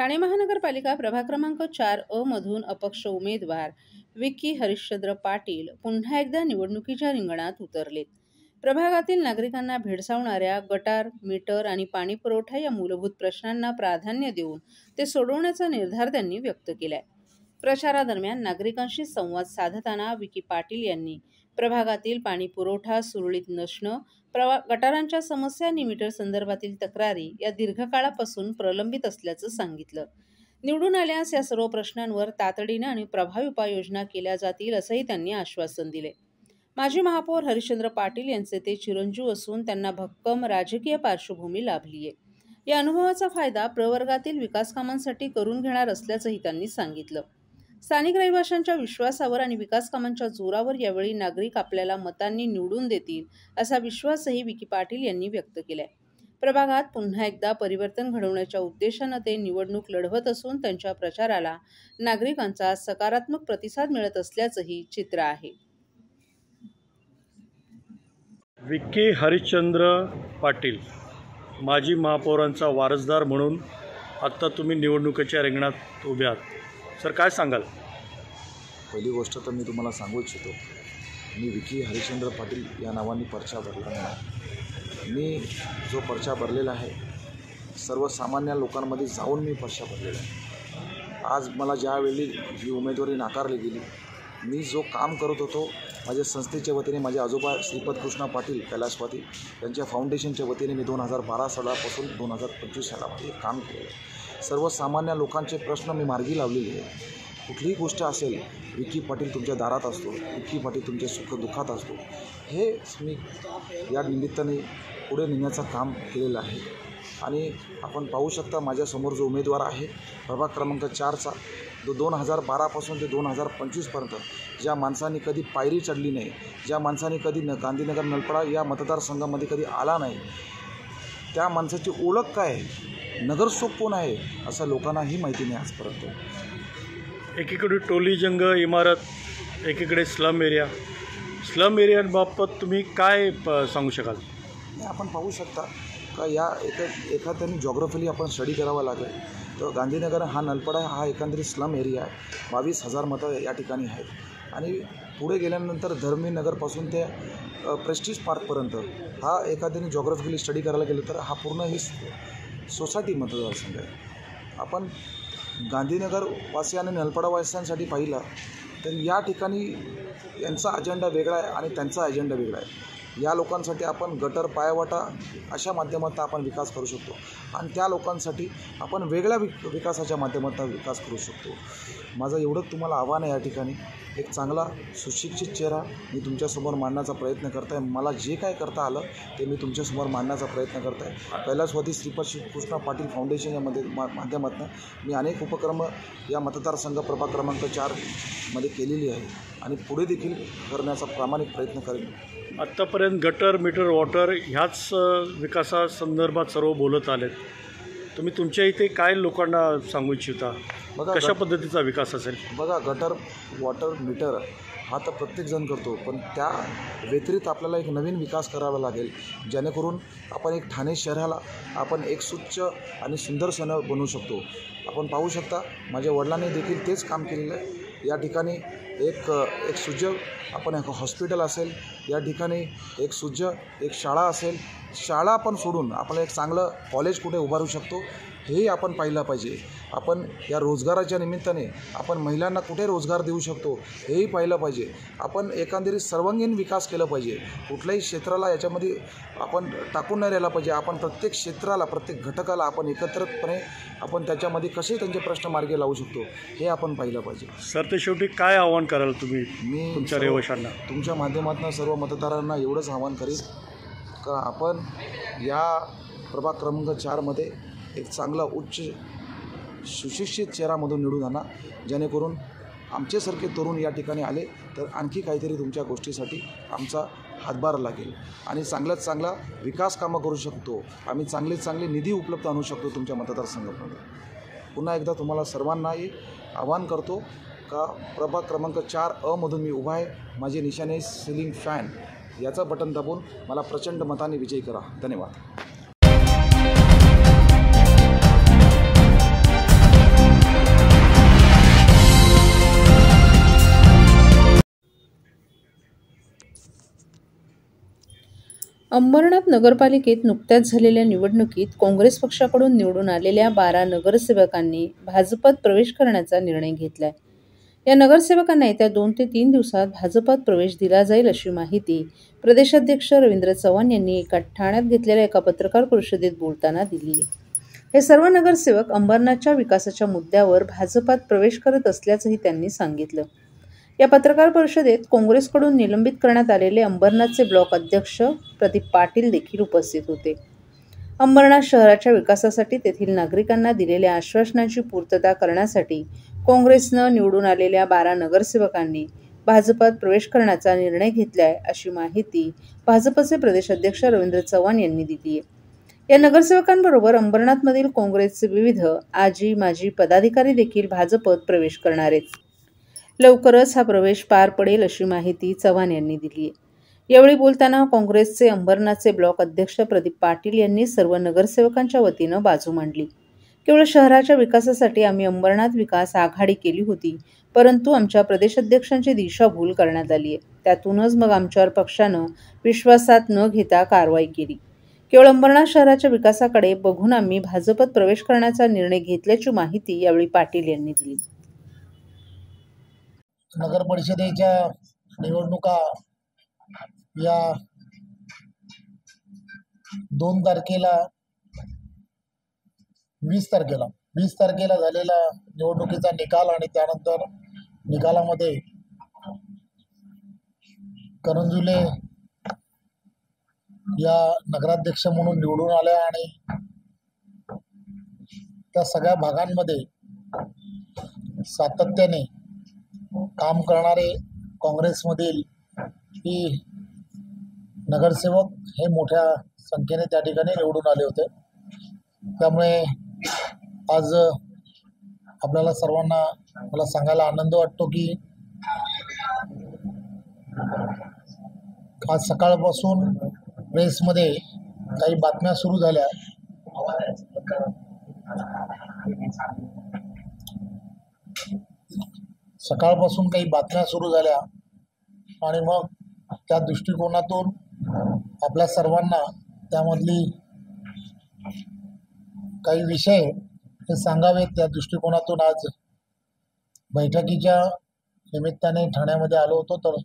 ठाणे महानगरपालिका प्रभाग क्रमांक 4 मधून अपक्ष उमेदवार विक्की हरिश्चंद्र पाटील पुन्हा एकदा निवडणुकीच्या रिंगणात उतरलेत। प्रभागातील नागरिकांना भेडसावणाऱ्या गटार, मीटर आणि पाणी पुरवठा या मूलभूत प्रश्नांना प्राधान्य देऊन ते सोडवण्याचा निर्धार त्यांनी व्यक्त केलाय। प्रचारादरम्यान नागरिकांशी संवाद साधताना विक्की पाटील यांनी प्रभागातील पाणी पुरवठा सुरळीत नसणं, गटारांच्या समस्या आणि मीटर संदर्भातील तक्रारी या दीर्घकाळापासून प्रलंबित असल्याचं सांगितलं। निवडून आल्यास या सर्व प्रश्नांवर तातडीने आणि प्रभावी उपाययोजना केल्या जातील असंही त्यांनी आश्वासन दिले। माजी महापौर हरिश्चंद्र पाटील यांचे ते चिरंजीव असून त्यांना भक्कम राजकीय पार्श्वभूमी लाभली आहे। या अनुभवाचा फायदा प्रवर्गातील विकास कामांसाठी करून घेणार असल्याचंही त्यांनी सांगितलं। स्थानिक रहिवाशांच्या विश्वासावर आणि विकास कामांच्या जोरावर यावेळी नागरिक आपल्याला मतांनी निवडून देतील असा विश्वासही विक्की पाटील यांनी व्यक्त केलाय। प्रभागात पुन्हा एकदा परिवर्तन घडवण्याच्या उद्देशाने ते निवडणूक लढवत असून त्यांच्या प्रचाराला नागरिकांचा सकारात्मक प्रतिसाद मिळत असल्याचंही चित्र आहे। विक्की हरिश्चंद्र पाटील माजी महापौरांचा वारसदार म्हणून आता तुम्ही निवडणुकीच्या रिंगणात उभे आहात। सर, काय सांगाल? पहिली गोष्ट तर मी तुम्हाला सांगू इच्छितो, मी विक्की हरिश्चंद्र पाटील या नावाने पर्चा भरला नाही। मी जो पर्चा भरलेला आहे सर्वसामान्य लोकांमध्ये जाऊन मी पर्चा भरलेला आहे। आज मला ज्यावेळी ही उमेदवारी नाकारली गेली, मी जो काम करत होतो माझ्या संस्थेच्या वतीने, माझे आजोबा श्रीपद कृष्णा पाटील कैलासवादी यांच्या फाउंडेशनच्या वतीने मी 2012 सालापासून 2025 सालामध्ये काम केलेलं आहे। सर्वसामान्य लोकांचे प्रश्न मी मार्गी लावलेले आहे। कुठलीही गोष्ट असेल, विक्की पाटील तुमच्या दारात असतो, विक्की पाटील तुमच्या सुखदुःखात असतो, हे मी या निमित्ताने पुढे नेण्याचं काम केलेलं आहे। आणि आपण पाहू शकता माझ्यासमोर जो उमेदवार आहे प्रभाग क्रमांक 4चा, जो 2012 ते 2025पर्यंत ज्या माणसांनी कधी पायरी चढली नाही, ज्या माणसांनी कधी गांधीनगर नलपडा या मतदारसंघामध्ये कधी आला नाही, त्या माणसाची ओळख काय आहे, नगरसेवक कोण आहे, असं लोकांनाही माहिती नाही आजपर्यंत। एकीकडे टोली जंग इमारत, एकीकडे स्लम एरियाबाबत तुम्ही काय सांगू शकाल? आपण पाहू शकता का या एखाद्याने जॉग्राफिली आपण स्टडी करावा लागेल तर गांधीनगर हा नलपडा हा एकंदरीत स्लम एरिया आहे। 22,000 मतं या ठिकाणी आहेत। आणि पुढे गेल्यानंतर धर्मीनगरपासून ते प्रेस्टिज पार्कपर्यंत हा एखाद्याने जॉग्राफिकली स्टडी करायला गेलं तर हा पूर्ण ही सोसायटी मतदारसंघ आहे। आपण गांधीनगर वासी आणि नलपडा वासियांसाठी पाहिलं तर या ठिकाणी यांचा अजेंडा वेगळा आहे आणि त्यांचा अजेंडा वेगळा आहे। या लोकांसाठी आपण गटर, पायवाटा अशा माध्यमातून आपण विकास करू शकतो आणि त्या लोकांसाठी आपण वेगळ्या विकासाच्या माध्यमातून विकास करू शकतो। माझं एवढंच तुम्हाला आव्हान आहे, या ठिकाणी एक चांगला सुशिक्षित चेहरा मी तुमच्यासमोर मांडण्याचा प्रयत्न करत आहे। मला जे काय करता आलं ते मी तुमच्यासमोर मांडण्याचा प्रयत्न करत आहे। कैलासवादी श्रीपद कृष्णा पाटील फाउंडेशन या माध्यमातून मी अनेक उपक्रम या मतदारसंघ प्रभाग क्रमांक 4मध्ये केलेली आहे आणि पुढे देखील करण्याचा प्रामाणिक प्रयत्न करेन। आत्तापर्यंत गटर, मीटर, वॉटर ह्याच विकासासंदर्भात सर्व बोलत आलेत। तुम्ही तुमच्या इथे काय लोकांना सांगू इच्छिता? बघा, कशा पद्धतीचा विकास असेल? बघा, गटर, वॉटर, मीटर हा तर प्रत्येकजण करतो, पण त्या व्यतिरिक्त आपल्याला एक नवीन विकास करावा लागेल, जेणेकरून आपण एक ठाणे शहराला आपण एक स्वच्छ आणि सुंदर शहर बनवू शकतो। आपण पाहू शकता माझ्या वडिलांनी देखील तेच काम केलेलं आहे। या ठिकाणी एक सुसज्ज आपण एक हॉस्पिटल असेल, या ठिकाणी एक सुसज्ज एक शाळा असेल, शाळा आपण सोडून आपण एक चांगलं कॉलेज कुठे उभारू शकतो हेही आपण पाहिलं पाहिजे। आपण या रोजगाराच्या निमित्ताने आपण महिलांना कुठे रोजगार देऊ शकतो हेही पाहिलं पाहिजे। आपण एकंदरीत सर्वांगीण विकास केला पाहिजे, कुठल्याही क्षेत्राला याच्यामध्ये आपण टाकून नाही राहिला पाहिजे। आपण प्रत्येक क्षेत्राला, प्रत्येक घटकाला आपण एकत्रितपणे आपण त्याच्यामध्ये कसे त्यांचे प्रश्न मार्गी लावू शकतो हे आपण पाहिलं पाहिजे। सर, ते शेवटी काय आव्हान कराल तुम्ही तुमच्या रहिवाशांना? तुमच्या माध्यमातून सर्व मतदारांना एवढंच आव्हान करेल का आपण या प्रभाग क्रमांक 4मध्ये एक चांगला उच्च सुशिक्षित चेहरामधून निवडून आणा, जेणेकरून आमच्यासारखे तरुण या ठिकाणी आले तर आणखी काहीतरी तुमच्या गोष्टीसाठी आमचा हातभार लागेल आणि चांगल्यात चांगला विकास कामं करू शकतो। आम्ही चांगले निधी उपलब्ध आणू शकतो तुमच्या मतदारसंघामध्ये। पुन्हा एकदा तुम्हाला सर्वांनाही आवाहन करतो का प्रभाग क्रमांक 4 मधून मी उभा आहे। माझे निशाणे सिलिंग फॅन याचं बटन दाबून मला प्रचंड मताने विजयी करा। धन्यवाद। अंबरनाथ नगरपालिकेत नुकत्याच झालेल्या निवडणुकीत काँग्रेस पक्षाकडून निवडून आलेल्या 12 नगरसेवकांनी भाजपात प्रवेश करण्याचा निर्णय घेतलाय. या नगरसेवकांना येत्या 2 ते 3 दिवसात भाजपात प्रवेश दिला जाईल अशी माहिती प्रदेशाध्यक्ष रवींद्र चव्हाण यांनी ठाण्यात घेतलेल्या एका पत्रकार परिषदेत बोलताना दिली आहे. हे सर्व नगरसेवक अंबरनाथच्या विकासाच्या मुद्द्यावर भाजपात प्रवेश करत असल्याचंही त्यांनी सांगितलं. या पत्रकार परिषदेत काँग्रेसकडून निलंबित करण्यात आलेले अंबरनाथचे ब्लॉक अध्यक्ष प्रदीप पाटील देखील उपस्थित होते. अंबरनाथ शहराच्या विकासासाठी तेथील नागरिकांना दिलेल्या आश्वासनांची पूर्तता करण्यासाठी काँग्रेसनं निवडून आलेल्या 12 नगरसेवकांनी भाजपात प्रवेश करण्याचा निर्णय घेतलाय अशी माहिती भाजपचे प्रदेशाध्यक्ष रवींद्र चव्हाण यांनी दिली आहे. या नगरसेवकांबरोबर अंबरनाथमधील काँग्रेसचे विविध आजी माजी पदाधिकारी देखील भाजपात प्रवेश करणार आहेत. लवकरच हा प्रवेश पार पडेल अशी माहिती चव्हाण यांनी दिली आहे. यावेळी बोलताना काँग्रेसचे अंबरनाथचे ब्लॉक अध्यक्ष प्रदीप पाटील यांनी सर्व नगरसेवकांच्या वतीनं बाजू मांडली. केवळ शहराच्या विकासासाठी आम्ही अंबरनाथ विकास आघाडी केली होती, परंतु आमच्या प्रदेशाध्यक्षांची दिशाभूल करण्यात आली आहे. त्यातूनच मग आमच्यावर पक्षानं विश्वासात न घेता कारवाई केली. केवळ अंबरनाथ शहराच्या विकासाकडे बघून आम्ही भाजपात प्रवेश करण्याचा निर्णय घेतल्याची माहिती यावेळी पाटील यांनी दिली. नगर परिषदेच्या निवडणुका या 2 तारखेला 20 तारखेला झालेला निवडणुकीचा निकाल आणि त्यानंतर निकालामध्ये करंजुले या नगराध्यक्ष म्हणून निवडून आल्या आणि त्या सगळ्या भागांमध्ये सातत्याने काम करणारे काँग्रेसमधील ही नगरसेवक हे मोठ्या संख्येने त्या ठिकाणी निवडून आले होते. त्यामुळे आज आपल्याला सर्वांना मला सांगायला आनंद वाटतो की आज सकाळपासून प्रेसमध्ये काही बातम्या सुरू झाल्या. आणि मग त्या दृष्टिकोनातून आपल्या सर्वांना त्यामधली काही विषय हे सांगावेत, त्या दृष्टिकोनातून आज बैठकीच्या निमित्ताने ठाण्यामध्ये आलो होतो. तर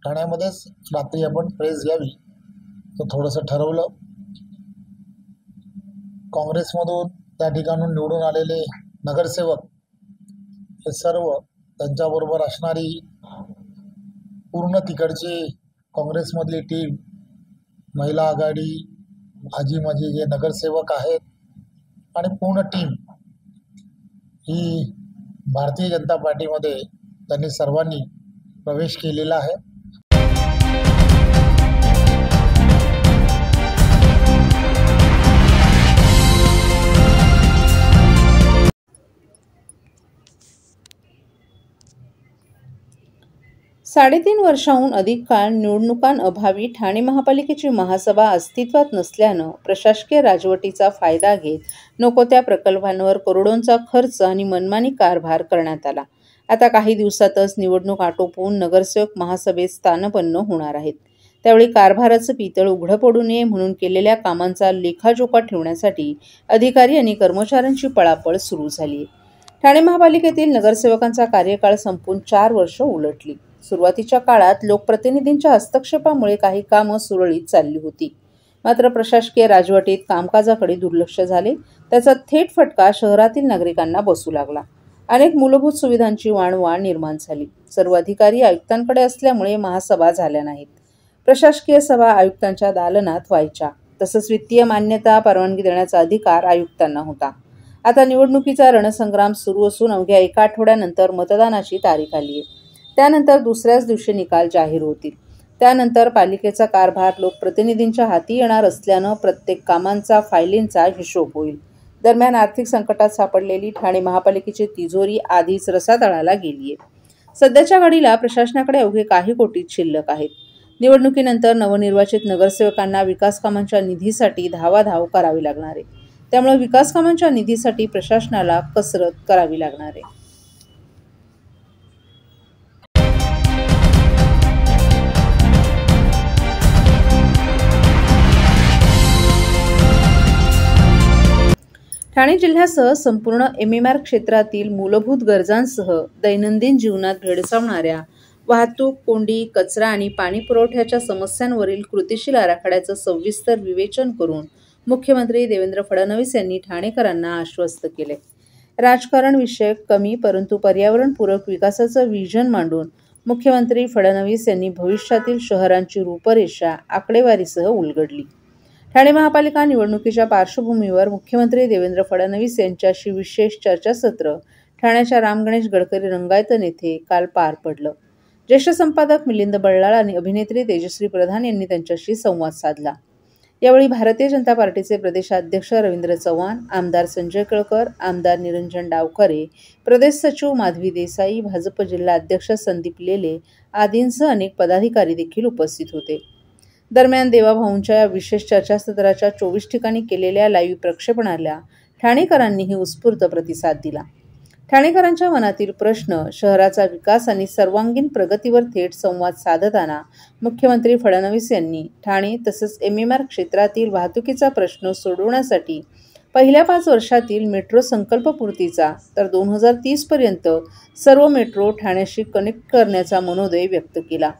ठाण्यामध्येच रात्री आपण प्रेस घ्यावी तर थोडंसं ठरवलं. काँग्रेसमधून त्या ठिकाणून निवडून आलेले नगरसेवक हे सर्व, त्यांच्याबरोबर असणारी पूर्ण तिकडची काँग्रेसमधली टीम, महिला आघाडी, आजी माजी जे नगरसेवक आहेत आणि पूर्ण टीम ही भारतीय जनता पार्टीमध्ये त्यांनी सर्वांनी प्रवेश केलेला आहे. साडेतीन वर्षांहून अधिक काळ निवडणुकांअभावी ठाणे महापालिकेची महासभा अस्तित्वात नसल्यानं प्रशासकीय राजवटीचा फायदा घेत नको त्या प्रकल्पांवर करोडोंचा खर्च आणि मनमानी कारभार करण्यात आला. आता काही दिवसातच निवडणूक आटोपून नगरसेवक महासभेत स्थानपन्न होणार आहेत. त्यावेळी कारभाराचं पितळ उघडं पडू नये म्हणून केलेल्या कामांचा लेखाजोखा ठेवण्यासाठी अधिकारी आणि कर्मचाऱ्यांची पळापळ सुरू झाली आहे. ठाणे महापालिकेतील नगरसेवकांचा कार्यकाळ संपून 4 वर्ष उलटली. सुरुवातीच्या काळात लोकप्रतिनिधींच्या हस्तक्षेपामुळे काही कामं सुरळीत चालली होती. मात्र प्रशासकीय राजवटीत कामकाजाकडे दुर्लक्ष झाले. त्याचा थेट फटका शहरातील नागरिकांना बसू लागला. अनेक मूलभूत सुविधांची वाणवण निर्माण झाली. सर्व अधिकारी आयुक्तांकडे असल्यामुळे महासभा झाल्या नाहीत. प्रशासकीय सभा आयुक्तांच्या दालनात व्हायच्या. तसंच वित्तीय मान्यता परवानगी देण्याचा अधिकार आयुक्तांना होता. आता निवडणुकीचा रणसंग्राम सुरू असून अवघ्या 1 आठवड्यानंतर मतदानाची तारीख आली आहे. त्यानंतर दुसऱ्याच दिवशी निकाल जाहीर होतील. त्यानंतर पालिकेचा कारभार लोकप्रतिनिधींच्या हाती येणार असल्यानं प्रत्येक कामांचा फायलींचा हिशोब होईल. दरम्यान आर्थिक संकटात सापडलेली ठाणे महापालिकेची तिजोरी आधीच रसातळाला गेली आहे. सध्याच्या घडीला प्रशासनाकडे अवघे काही कोटीच शिल्लक आहेत. निवडणुकीनंतर नवनिर्वाचित नगरसेवकांना विकास कामांच्या निधीसाठी धावाधाव करावी लागणार आहे. त्यामुळे विकास कामांच्या निधीसाठी प्रशासनाला कसरत करावी लागणार आहे. ठाणे जिल्ह्यासह संपूर्ण MMR क्षेत्रातील मूलभूत गरजांसह दैनंदिन जीवनात भेडसावणाऱ्या वाहतूक, कोंडी, कचरा आणि पाणी पुरवठ्याच्या समस्यांवरील कृतीशील आराखड्याचं सविस्तर विवेचन करून मुख्यमंत्री देवेंद्र फडणवीस यांनी ठाणेकरांना आश्वस्त केले. राजकारण विषयक कमी परंतु पर्यावरणपूरक विकासाचं व्हिजन मांडून मुख्यमंत्री फडणवीस यांनी भविष्यातील शहरांची रूपरेषा आकडेवारीसह उलगडली. ठाणे महापालिका निवडणुकीच्या पार्श्वभूमीवर मुख्यमंत्री देवेंद्र फडणवीस यांच्याशी विशेष चर्चासत्र ठाण्याच्या राम गणेश गडकरी रंगायतन येथे काल पार पडलं. ज्येष्ठ संपादक मिलिंद बल्लाळ आणि अभिनेत्री तेजश्री प्रधान यांनी त्यांच्याशी संवाद साधला. यावेळी भारतीय जनता पार्टीचे प्रदेशाध्यक्ष रवींद्र चव्हाण, आमदार संजय केळकर, आमदार निरंजन डावखरे, प्रदेश सचिव माधवी देसाई, भाजप जिल्हा अध्यक्ष संदीप लेले आदींसह अनेक पदाधिकारी देखील उपस्थित होते. दरम्यान देवाभाऊंच्या या विशेष चर्चासत्राच्या 24 ठिकाणी केलेल्या लाईव्ह प्रक्षेपणाला ठाणेकरांनीही उत्स्फूर्त प्रतिसाद दिला. ठाणेकरांच्या मनातील प्रश्न, शहराचा विकास आणि सर्वांगीण प्रगतीवर थेट संवाद साधताना मुख्यमंत्री फडणवीस यांनी ठाणे तसंच MMR क्षेत्रातील वाहतुकीचा प्रश्न सोडवण्यासाठी पहिल्या 5 वर्षातील मेट्रो संकल्पपूर्तीचा तर 2030 पर्यंत सर्व मेट्रो ठाण्याशी कनेक्ट करण्याचा मनोदय व्यक्त केला.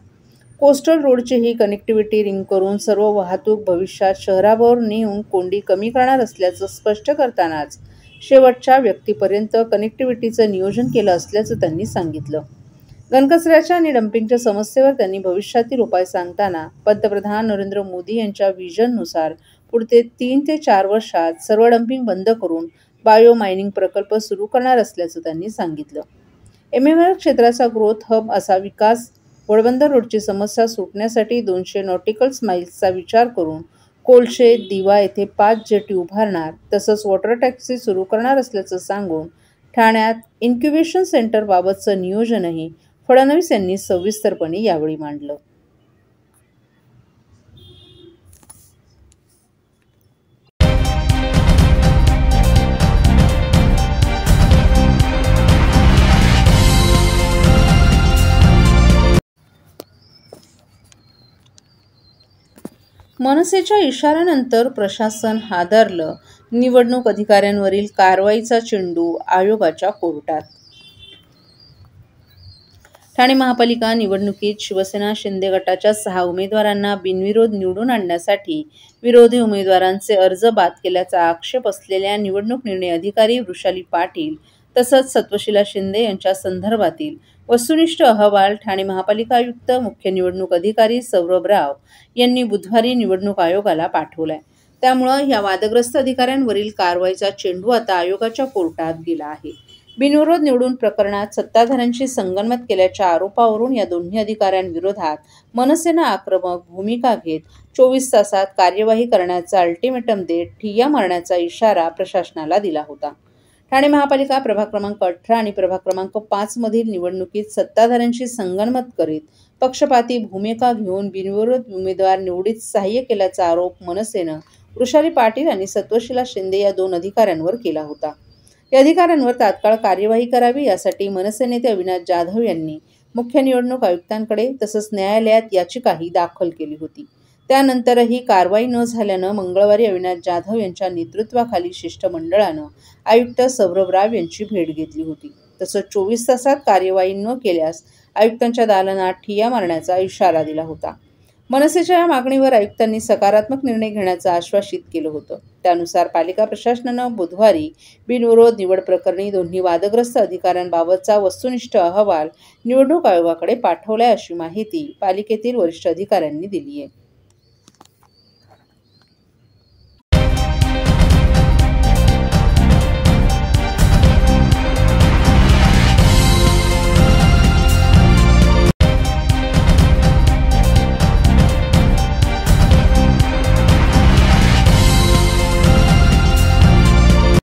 कोस्टल रोडची ही कनेक्टिव्हिटी रिंग करून सर्व वाहतूक भविष्यात शहरावर नेऊन कोंडी कमी करणार असल्याचं स्पष्ट करतानाच शेवटच्या व्यक्तीपर्यंत कनेक्टिव्हिटीचं नियोजन केलं असल्याचं त्यांनी सांगितलं. घनकचऱ्याच्या आणि डम्पिंगच्या समस्येवर त्यांनी भविष्यातील उपाय सांगताना पंतप्रधान नरेंद्र मोदी यांच्या व्हिजननुसार पुढचे 3 ते 4 वर्षात सर्व डम्पिंग बंद करून बायो मायनिंग प्रकल्प सुरू करणार असल्याचं त्यांनी सांगितलं. MMR क्षेत्राचा ग्रोथ हब असा विकास, घोडबंदर रोडची समस्या सुटण्यासाठी 200 नॉटिकल माईल्सचा विचार करून कोलशे, दिवा येथे 5 जेटी उभारणार तसंच वॉटर टॅक्सी सुरू करणार असल्याचं सांगून ठाण्यात इन्क्युबेशन सेंटरबाबतचं नियोजनही फडणवीस यांनी सविस्तरपणे यावेळी मांडलं. मनसेच्या इशाऱ्यानंतर प्रशासन हादरलं, निवडणूक अधिकाऱ्यांवरील कारवाईचा चेंडू आयोगाच्या कोर्टात. ठाणे महापालिका निवडणुकीत शिवसेना शिंदे गटाच्या 6 उमेदवारांना बिनविरोध निवडून आणण्यासाठी विरोधी उमेदवारांचे अर्ज बाद केल्याचा आक्षेप असलेल्या निवडणूक निर्णय अधिकारी वृषाली पाटील तसंच सत्वशीला शिंदे यांच्या संदर्भातील वस्तुनिष्ठ अहवाल ठाणे महापालिका आयुक्त, मुख्य निवडणूक अधिकारी सौरभ राव यांनी बुधवारी निवडणूक आयोगाला पाठवलाय. त्यामुळं या वादग्रस्त अधिकाऱ्यांवरील कारवाईचा चेंडू आता आयोगाच्या कोर्टात गेला आहे. बिनविरोध निवडून प्रकरणात सत्ताधाऱ्यांशी संगनमत केल्याच्या आरोपावरून या दोन्ही अधिकाऱ्यांविरोधात मनसेनं आक्रमक भूमिका घेत 24 तासात कार्यवाही करण्याचा अल्टिमेटम देत ठिय्या मारण्याचा इशारा प्रशासनाला दिला होता. ठाणे महापालिका प्रभाग क्रमांक 18 आणि प्रभाग क्रमांक 5 मधील निवडणुकीत सत्ताधाऱ्यांशी संगनमत करीत पक्षपाती भूमिका घेऊन बिनविरोध उमेदवार निवडीत सहाय्य केल्याचा आरोप मनसेनं वृषाली पाटील आणि सत्वशीला शिंदे या 2 अधिकाऱ्यांवर केला होता. या अधिकाऱ्यांवर तात्काळ कार्यवाही करावी यासाठी मनसे नेते अविनाश जाधव यांनी मुख्य निवडणूक आयुक्तांकडे तसंच न्यायालयात याचिकाही दाखल केली होती. त्यानंतरही कारवाई न झाल्यानं मंगळवारी अविनाश जाधव यांच्या नेतृत्वाखाली शिष्टमंडळानं आयुक्त सौरभ राव यांची भेट घेतली होती. तसंच 24 तासात कार्यवाही न केल्यास आयुक्तांच्या दालनात ठिय्या मारण्याचा इशारा दिला होता. मनसेच्या या मागणीवर आयुक्तांनी सकारात्मक निर्णय घेण्याचं आश्वासित केलं होतं. त्यानुसार पालिका प्रशासनानं बुधवारी बिनविरोध निवड प्रकरणी दोन्ही वादग्रस्त अधिकाऱ्यांबाबतचा वस्तुनिष्ठ अहवाल निवडणूक आयोगाकडे पाठवलाय अशी माहिती पालिकेतील वरिष्ठ अधिकाऱ्यांनी दिली आहे.